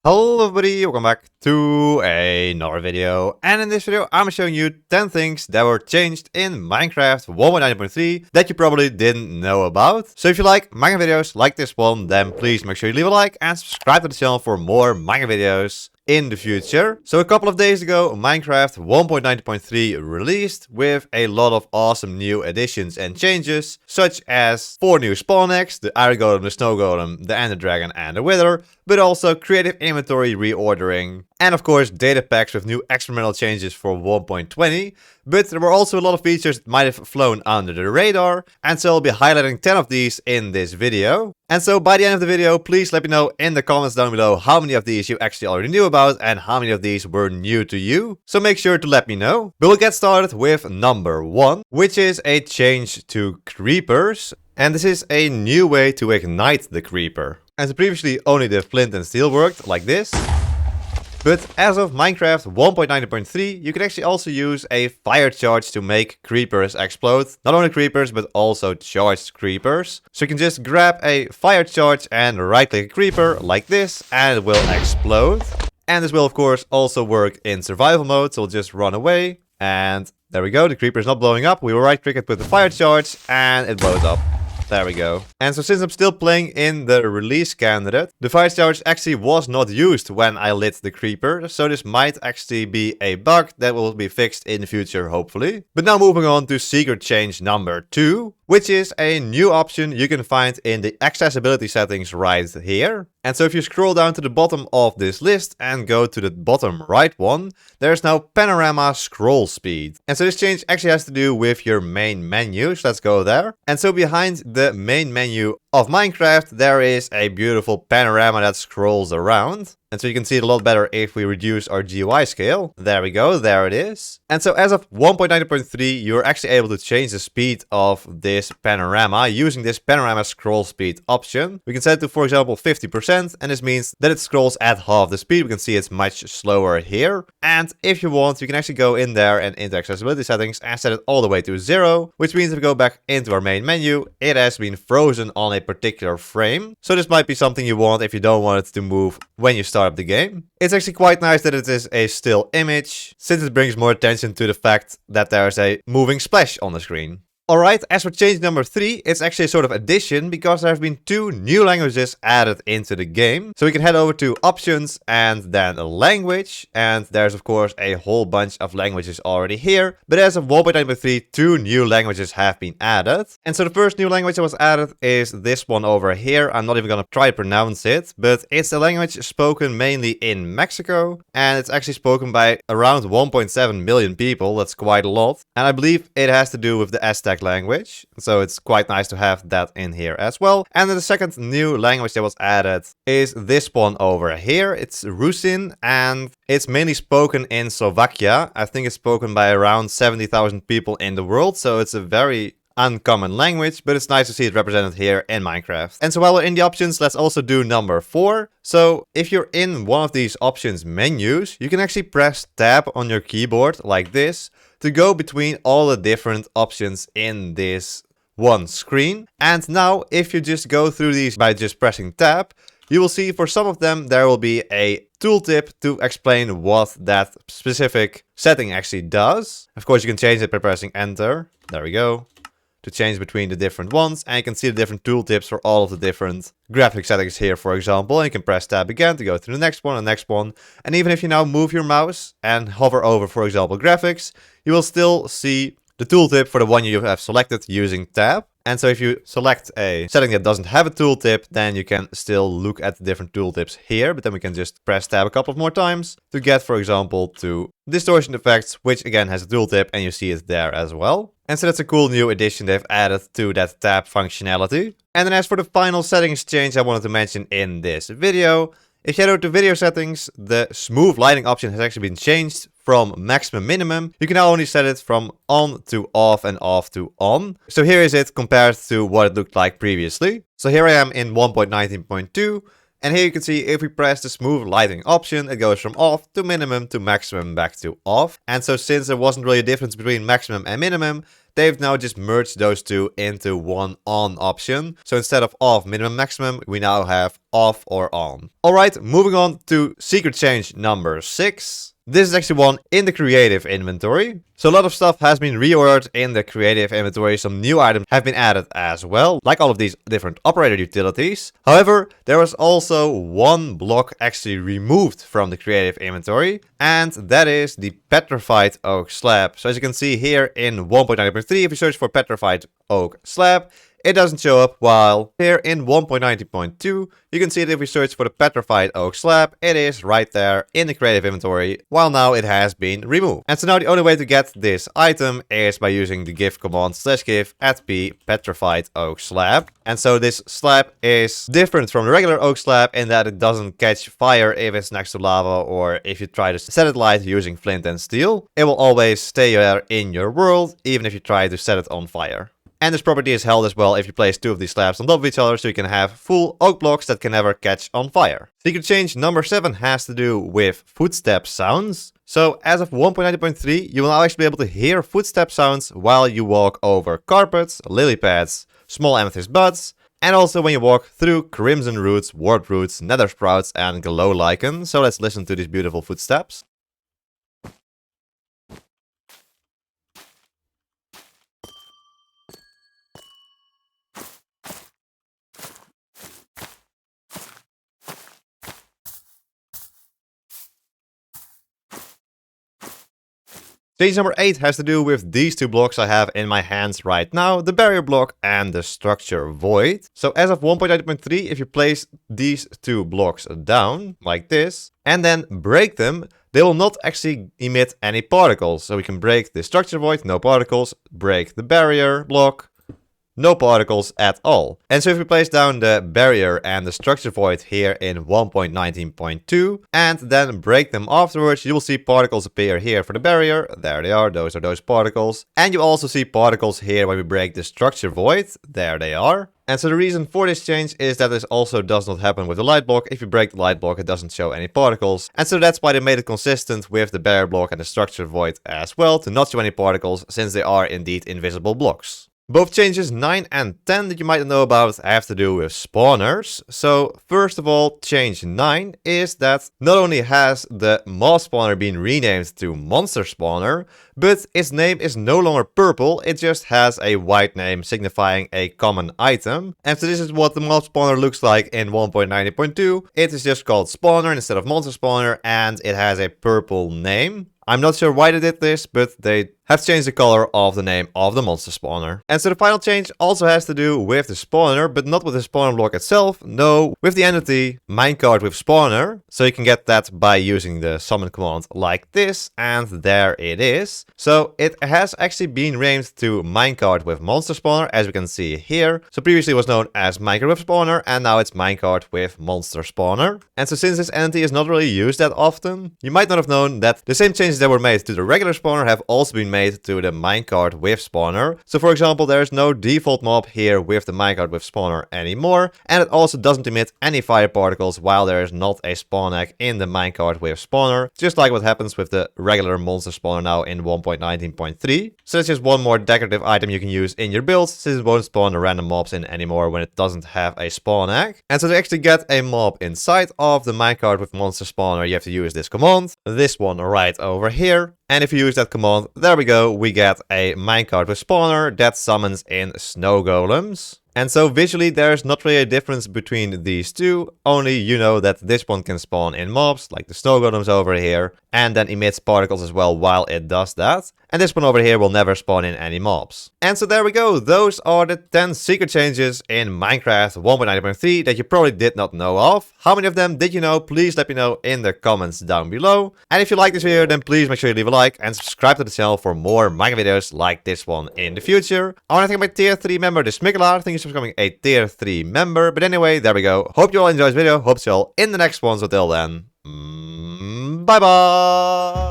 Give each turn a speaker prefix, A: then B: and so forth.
A: Hello everybody, welcome back to another video, and in this video I'm showing you 10 things that were changed in Minecraft 1.9.3 that you probably didn't know about. So if you like Minecraft videos like this one, then please make sure you leave a like and subscribe to the channel for more Minecraft videos in the future. So a couple of days ago, Minecraft 1.9.3 released with a lot of awesome new additions and changes, such as 4 new spawn eggs, the Iron Golem, the Snow Golem, the Ender Dragon and the Wither, but also creative inventory reordering, and of course data packs with new experimental changes for 1.20, but there were also a lot of features that might have flown under the radar, and so I'll be highlighting 10 of these in this video. And so by the end of the video, please let me know in the comments down below how many of these you actually already knew about and how many of these were new to you. So make sure to let me know. But we'll get started with number 1, which is a change to creepers. And this is a new way to ignite the creeper. As previously only the flint and steel worked like this. But as of Minecraft 1.9.3, you can actually also use a fire charge to make creepers explode. Not only creepers, but also charged creepers. So you can just grab a fire charge and right click a creeper like this and it will explode. And this will of course also work in survival mode, so we'll just run away. And there we go, the creeper is not blowing up. We will right click it with the fire charge and it blows up. There we go. And so since I'm still playing in the release candidate, the fire charge actually was not used when I lit the creeper. So this might actually be a bug that will be fixed in the future, hopefully. But now moving on to secret change number 2, which is a new option you can find in the accessibility settings right here. And so if you scroll down to the bottom of this list and go to the bottom right one, there's now Panorama scroll speed. And so this change actually has to do with your main menu, so let's go there. And so behind the main menu of Minecraft, there is a beautiful panorama that scrolls around. And so you can see it a lot better if we reduce our GUI scale. There we go, there it is. And so as of 1.9.3, you're actually able to change the speed of this panorama using this panorama scroll speed option. We can set it to, for example, 50%, and this means that it scrolls at half the speed. We can see it's much slower here. And if you want, you can actually go in there and into accessibility settings and set it all the way to 0, which means if we go back into our main menu, it has been frozen on a particular frame. So this might be something you want if you don't want it to move when you start up the game. It's actually quite nice that it is a still image, since it brings more attention to the fact that there's a moving splash on the screen. Alright, as for change number 3, it's actually a sort of addition because there have been 2 new languages added into the game. So we can head over to options and then language, and there's of course a whole bunch of languages already here. But as of 1.9.3, 2 new languages have been added. And so the first new language that was added is this one over here. I'm not even gonna try to pronounce it, but it's a language spoken mainly in Mexico, and it's actually spoken by around 1.7 million people. That's quite a lot. And I believe it has to do with the Aztec language, so it's quite nice to have that in here as well. And then the second new language that was added is this one over here. It's Rusin, and it's mainly spoken in Slovakia. I think it's spoken by around 70,000 people in the world, so it's a very uncommon language, but it's nice to see it represented here in Minecraft. And so while we're in the options, let's also do number 4. So if you're in one of these options menus, you can actually press tab on your keyboard like this to go between all the different options in this one screen. And now if you just go through these by just pressing tab, you will see for some of them there will be a tooltip to explain what that specific setting actually does. Of course you can change it by pressing enter. There we go. To change between the different ones, and you can see the different tooltips for all of the different graphic settings here, for example. And you can press tab again to go to the next one and next one. And even if you now move your mouse and hover over, for example, graphics, you will still see the tooltip for the one you have selected using tab. And so if you select a setting that doesn't have a tooltip, then you can still look at the different tooltips here. But then we can just press tab a couple of more times to get, for example, to distortion effects, which again has a tooltip, and you see it there as well. And so that's a cool new addition they've added to that tab functionality. And then as for the final settings change I wanted to mention in this video, if you go to video settings, the smooth lighting option has actually been changed from maximum minimum. You can now only set it from on to off and off to on. So here is it compared to what it looked like previously. So here I am in 1.19.2. And here you can see if we press the smooth lighting option, it goes from off to minimum to maximum back to off. And so since there wasn't really a difference between maximum and minimum, they've now just merged those two into one on option. So instead of off, minimum, maximum, we now have off or on. Alright, moving on to secret change number 6. This is actually one in the creative inventory. So a lot of stuff has been reordered in the creative inventory. Some new items have been added as well, like all of these different operator utilities. However, there was also one block actually removed from the creative inventory, and that is the petrified oak slab. So as you can see here in 1.90.3, if you search for petrified oak slab, it doesn't show up, while here in 1.90.2, you can see that if we search for the petrified oak slab, it is right there in the creative inventory, while now it has been removed. And so now the only way to get this item is by using the gif command /gif @p petrified oak slab. And so this slab is different from the regular oak slab in that it doesn't catch fire if it's next to lava or if you try to set it light using flint and steel. It will always stay there in your world, even if you try to set it on fire. And this property is held as well if you place two of these slabs on top of each other, so you can have full oak blocks that can never catch on fire. Secret change number 7 has to do with footstep sounds. So as of 1.90.3, you will now actually be able to hear footstep sounds while you walk over carpets, lily pads, small amethyst buds, and also when you walk through crimson roots, wart roots, nether sprouts, and glow lichen. So let's listen to these beautiful footsteps. Change number 8 has to do with these two blocks I have in my hands right now, the barrier block and the structure void. So as of 1.90.3, if you place these two blocks down, like this, and then break them, they will not actually emit any particles. So we can break the structure void, no particles, break the barrier block, no particles at all. And so if we place down the barrier and the structure void here in 1.19.2 and then break them afterwards, you will see particles appear here for the barrier. There they are those particles. And you also see particles here when we break the structure void. There they are. And so the reason for this change is that this also does not happen with the light block. If you break the light block, it doesn't show any particles. And so that's why they made it consistent with the barrier block and the structure void as well, to not show any particles, since they are indeed invisible blocks. Both changes 9 and 10 that you might know about have to do with spawners. So first of all, change 9 is that not only has the mob spawner been renamed to monster spawner, but its name is no longer purple, it just has a white name signifying a common item. And so this is what the mob spawner looks like in 1.90.2. It is just called spawner instead of monster spawner, and it has a purple name. I'm not sure why they did this, but they have changed the color of the name of the monster spawner. And so the final change also has to do with the spawner, but not with the spawner block itself. No, with the entity minecart with spawner. So you can get that by using the summon command like this, and there it is. So it has actually been renamed to minecart with monster spawner, as we can see here. So previously it was known as minecart with spawner, and now it's minecart with monster spawner. And so since this entity is not really used that often, you might not have known that the same changes that were made to the regular spawner have also been made to the minecart with spawner. So for example, there's no default mob here with the minecart with spawner anymore, and it also doesn't emit any fire particles while there is not a spawn egg in the minecart with spawner, just like what happens with the regular monster spawner now in 1.19.3. So that's just one more decorative item you can use in your build, since it won't spawn random mobs in anymore when it doesn't have a spawn egg. And so to actually get a mob inside of the minecart with monster spawner, you have to use this command, this one right over here. And if you use that command, there we go, we get a minecart with spawner that summons in snow golems. And so visually there's not really a difference between these two, only you know that this one can spawn in mobs, like the snow golems over here, and then emits particles as well while it does that. And this one over here will never spawn in any mobs. And so there we go, those are the 10 secret changes in Minecraft 1.90.3 that you probably did not know of. How many of them did you know? Please let me know in the comments down below. And if you like this video, then please make sure you leave a like and subscribe to the channel for more Minecraft videos like this one in the future. I want to thank my tier 3 member, the Smikkelaar. Thank you for becoming a tier 3 member. But anyway, there we go. Hope you all enjoyed this video. Hope to see you all in the next one. So till then, bye bye.